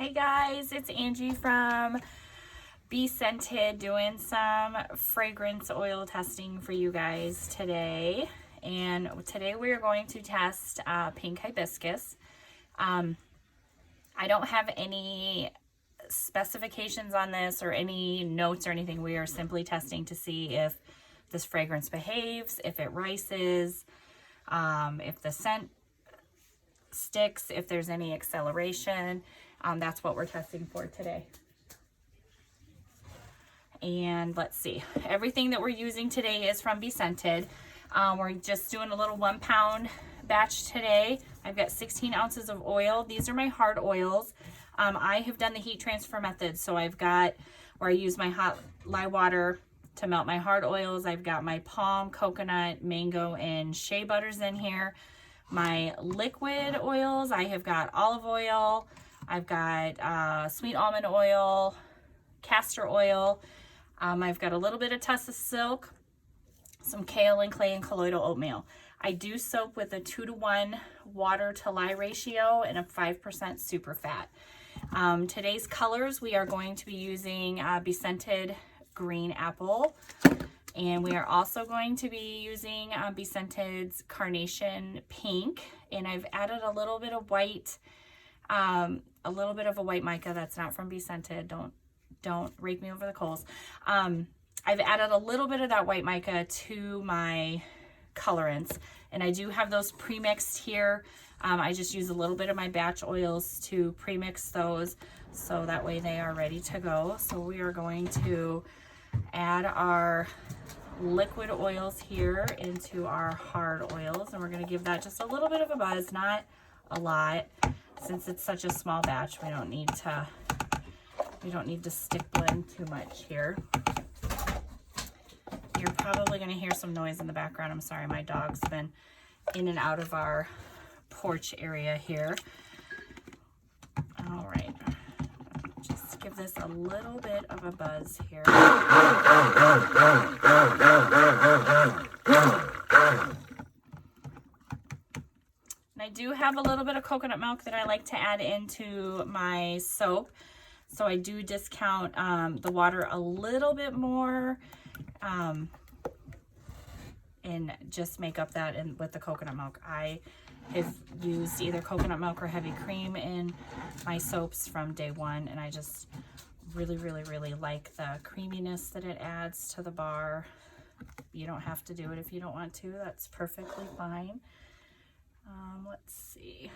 Hey guys, it's Angie from BeScented doing some fragrance oil testing for you guys today. And today we are going to test pink hibiscus. I don't have any specifications on this or any notes or anything. We are simply testing to see if this fragrance behaves, if it rises, if the scent sticks, if there's any acceleration. That's what we're testing for today. And let's see, everything that we're using today is from BeScented. We're just doing a little 1 pound batch today. I've got 16 ounces of oil. These are my hard oils. I have done the heat transfer method, so I've got where I use my hot lye water to melt my hard oils. I've got my palm, coconut, mango, and shea butters in here. My liquid oils, I have got olive oil, I've got sweet almond oil, castor oil. I've got a little bit of tussa silk, some kale and clay, and colloidal oatmeal. I do soak with a 2-to-1 water to lye ratio and a 5% super fat. Today's colors, we are going to be using BeScented Green Apple. And we are also going to be using BeScented's Carnation Pink. And I've added a little bit of white, a little bit of a white mica that's not from BeScented. Don't rake me over the coals. I've added a little bit of that white mica to my colorants. And I do have those pre-mixed here. I just use a little bit of my batch oils to pre-mix those so that way they are ready to go. So we are going to add our liquid oils here into our hard oils, and we're going to give that just a little bit of a buzz, not a lot, since it's such a small batch. We don't need to stick blend too much here. You're probably going to hear some noise in the background. I'm sorry, my dog's been in and out of our porch area here. All right, just give this a little bit of a buzz here. And I do have a little bit of coconut milk that I like to add into my soap. So I do discount the water a little bit more and just make up that with the coconut milk. I have used either coconut milk or heavy cream in my soaps from day one, and I just really like the creaminess that it adds to the bar. You don't have to do it if you don't want to. That's perfectly fine. Let's see.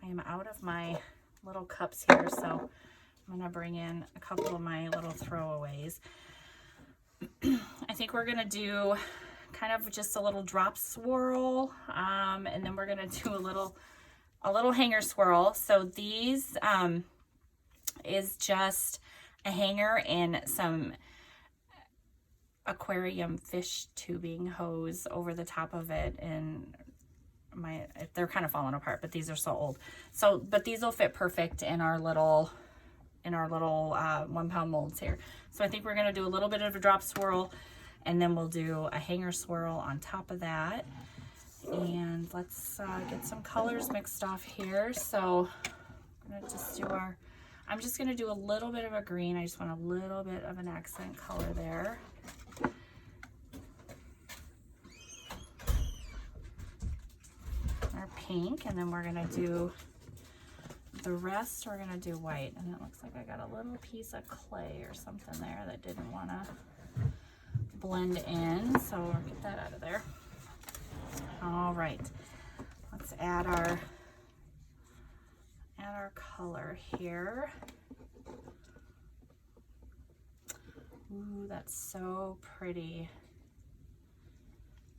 I am out of my little cups here, so I'm gonna bring in a couple of my little throwaways. I think we're gonna do kind of just a little drop swirl, and then we're gonna do a little hanger swirl. So these is just a hanger and some aquarium fish tubing hose over the top of it, and they're kind of falling apart, but these are so old. But these will fit perfect in our little 1 pound molds here. So I think we're gonna do a little bit of a drop swirl, and then we'll do a hanger swirl on top of that. And let's get some colors mixed off here. So I'm just gonna do a little bit of a green. I just want a little bit of an accent color there. Our pink, and then we're gonna do the rest, we're gonna do white. And it looks like I got a little piece of clay or something there that didn't wanna blend in, so we'll get that out of there. All right, let's add our color here. Ooh, that's so pretty.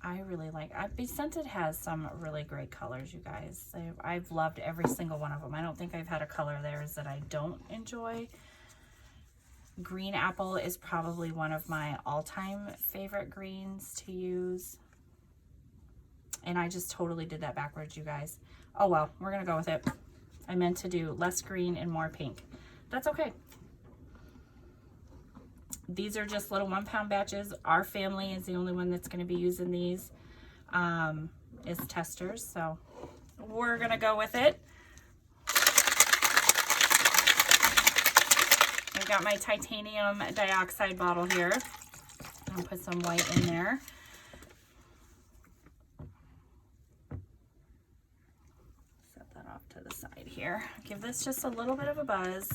I really like, BeScented has some really great colors, you guys. I've loved every single one of them. I don't think I've had a color theirs that I don't enjoy. Green Apple is probably one of my all-time favorite greens to use. And I just totally did that backwards, you guys. Oh well, we're gonna go with it. I meant to do less green and more pink. That's okay. These are just little 1 pound batches. Our family is the only one that's gonna be using these as testers, so we're gonna go with it. got my titanium dioxide bottle here. I'll put some white in there. Set that off to the side here. Give this just a little bit of a buzz.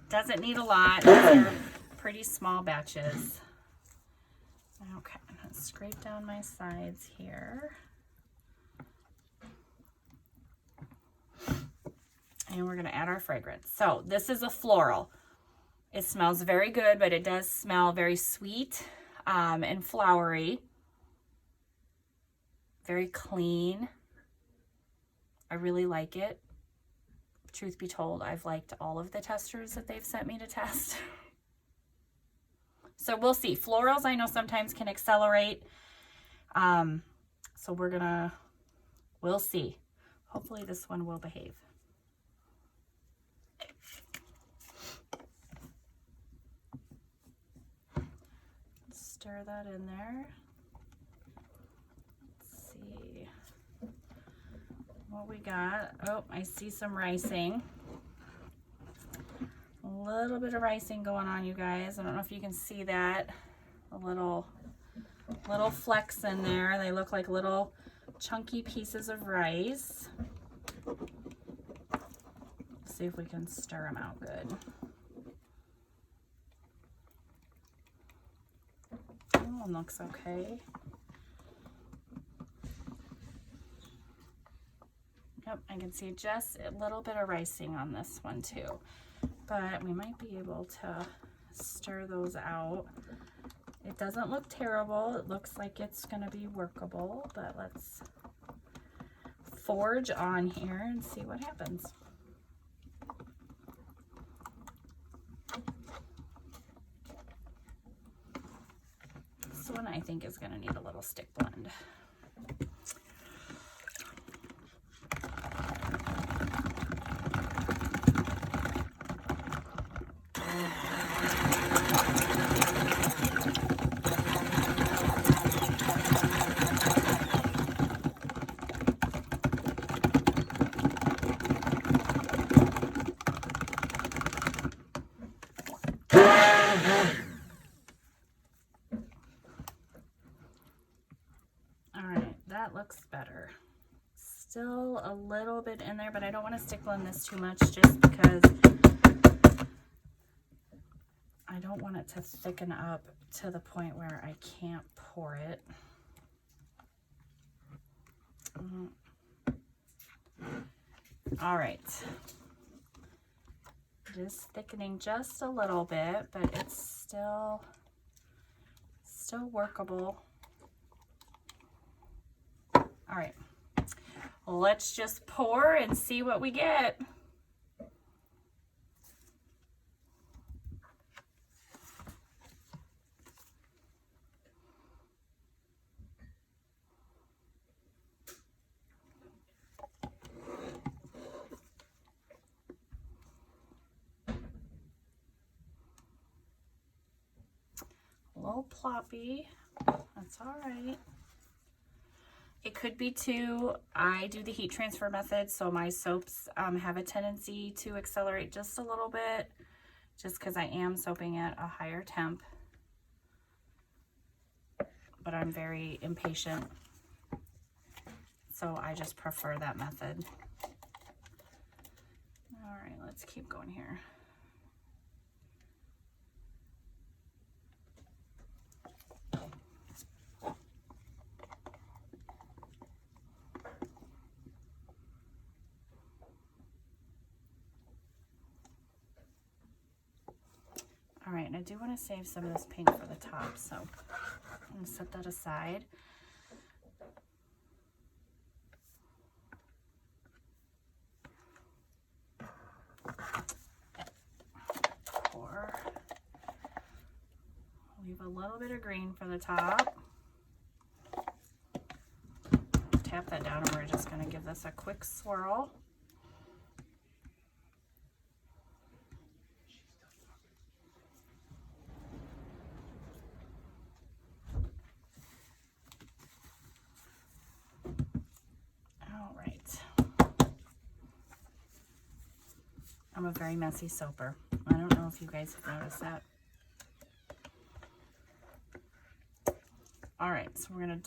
Doesn't need a lot. These are pretty small batches. Okay, I'm going to scrape down my sides here. And we're going to add our fragrance. So this is a floral. It smells very good, but it does smell very sweet and flowery. Very clean. I really like it. Truth be told, I've liked all of the testers that they've sent me to test. So we'll see. Florals I know sometimes can accelerate. So we'll see. Hopefully this one will behave. Stir that in there. Let's see what we got. Oh, I see some ricing. A little bit of ricing going on, you guys. I don't know if you can see that. A little flecks in there. They look like little chunky pieces of rice. Let's see if we can stir them out good. That one looks okay. Yep, I can see just a little bit of ricing on this one too. But we might be able to stir those out. It doesn't look terrible. It looks like it's gonna be workable, but let's forge on here and see what happens. This one I think is gonna need a little stick blend. That looks better. Still a little bit in there, but I don't want to stick blend this too much just because I don't want it to thicken up to the point where I can't pour it. All right. It is thickening just a little bit, but it's still workable. All right, let's just pour and see what we get. A little ploppy, that's all right. It could be too, I do the heat transfer method, so my soaps have a tendency to accelerate just a little bit, just because I am soaping at a higher temp. But I'm very impatient, so I just prefer that method. All right, let's keep going here. All right, and I do want to save some of this pink for the top, so I'm going to set that aside. Pour. Leave a little bit of green for the top. Tap that down, and we're just going to give this a quick swirl. I'm a very messy soaper. I don't know if you guys have noticed that. All right, so we're gonna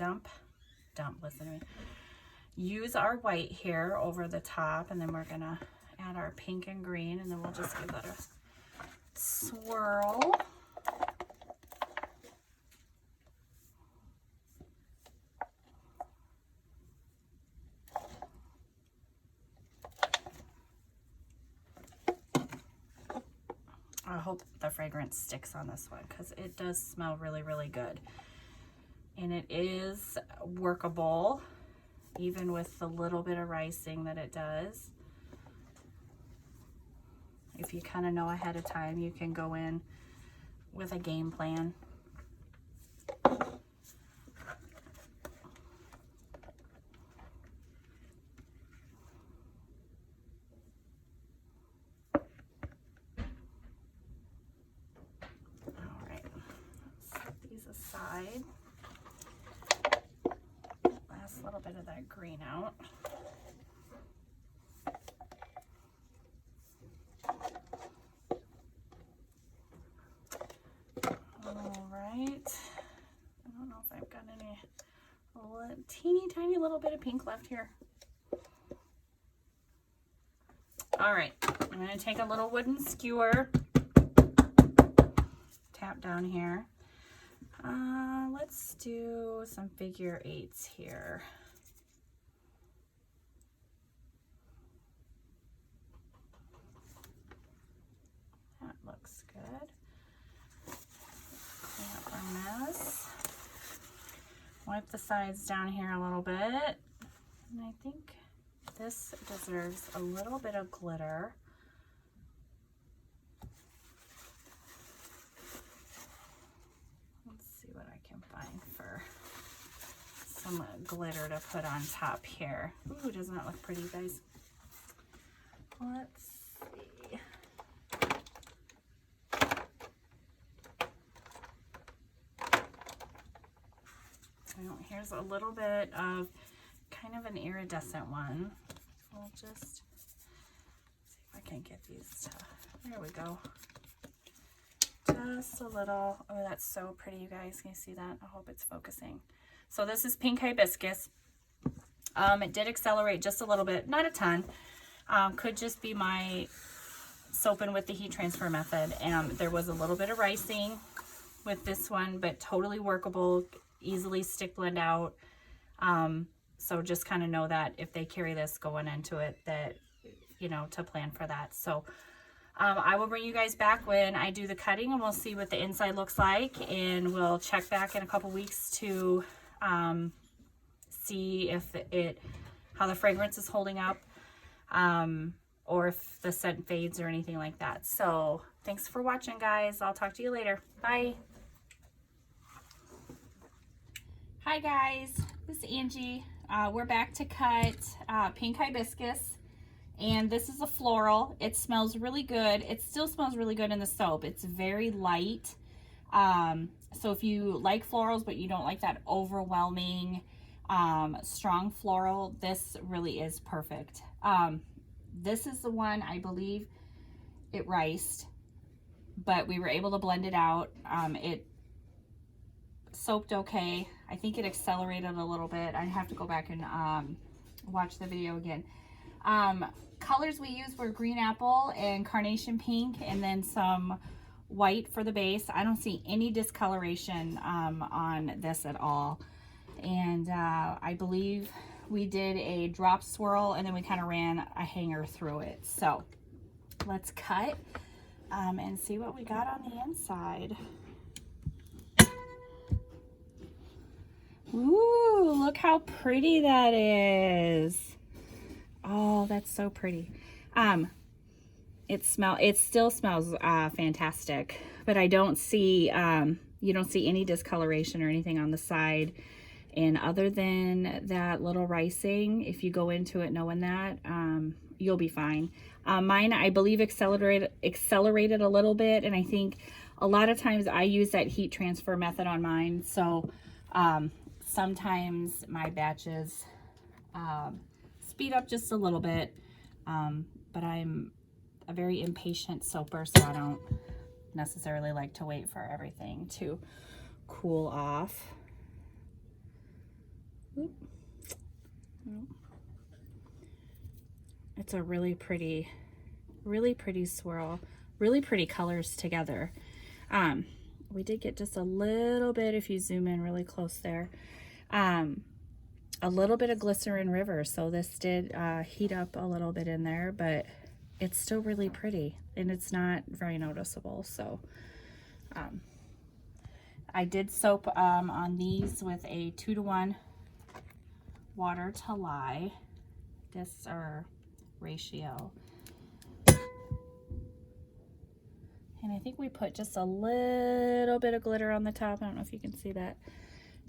listen to me. Use our white here over the top, and then we're gonna add our pink and green, and then we'll just give that a swirl. I hope the fragrance sticks on this one because it does smell really, really good. And it is workable, even with the little bit of ricing that it does. If you kind of know ahead of time, you can go in with a game plan. Aside. Last little bit of that green out. All right. I don't know if I've got any teeny tiny little bit of pink left here. All right. I'm going to take a little wooden skewer. Tap down here. Let's do some figure eights here. That looks good. Clean up our mess. Wipe the sides down here a little bit. And I think this deserves a little bit of glitter. For some glitter to put on top here. Ooh, doesn't that look pretty, guys? Let's see. Here's a little bit of kind of an iridescent one. We'll just see if I can get these to, there we go. Just a little. Oh, that's so pretty, you guys. Can you see that? I hope it's focusing. So this is pink hibiscus. It did accelerate just a little bit, not a ton. Could just be my soaping with the heat transfer method. There was a little bit of ricing with this one, but totally workable, easily stick blend out. So just kind of know that if they carry this going into it, that, you know, to plan for that. So I will bring you guys back when I do the cutting, and we'll see what the inside looks like, and we'll check back in a couple weeks to see if how the fragrance is holding up, or if the scent fades or anything like that. So thanks for watching, guys. I'll talk to you later. Bye. Hi guys, this is Angie. We're back to cut pink hibiscus. And this is a floral. It smells really good. It still smells really good in the soap. It's very light. So if you like florals, but you don't like that overwhelming, strong floral, this really is perfect. This is the one, I believe it riced, but we were able to blend it out. It soaped okay. I think it accelerated a little bit. I have to go back and watch the video again. Colors we used were green apple and carnation pink, and then some white for the base. I don't see any discoloration on this at all. And I believe we did a drop swirl, and then we kind of ran a hanger through it. So let's cut and see what we got on the inside. Ooh, look how pretty that is. Oh, that's so pretty. It still smells fantastic, but I don't see you don't see any discoloration or anything on the side. And other than that little ricing, if you go into it knowing that, you'll be fine. Mine, I believe, accelerated a little bit, and I think a lot of times I use that heat transfer method on mine. So sometimes my batches speed up just a little bit, but I'm a very impatient soaper, so I don't necessarily like to wait for everything to cool off. Oop. It's a really pretty swirl, really pretty colors together. We did get just a little bit, if you zoom in really close there, a little bit of Glycerin River, so this did heat up a little bit in there, but it's still really pretty and it's not very noticeable. So I did soap on these with a 2-to-1 water to lye ratio, and I think we put just a little bit of glitter on the top. I don't know if you can see that.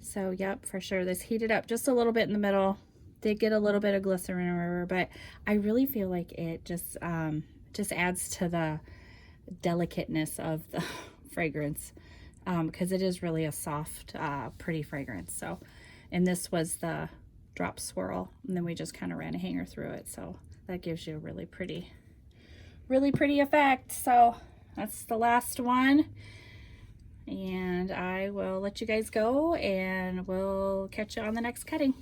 So yep, for sure this heated up just a little bit in the middle. Did get a little bit of Glycerin River, but I really feel like it just adds to the delicateness of the fragrance, because it is really a soft, pretty fragrance. So, and this was the drop swirl, and then we just kind of ran a hanger through it. So that gives you a really pretty effect. So that's the last one. And I will let you guys go, and we'll catch you on the next cutting.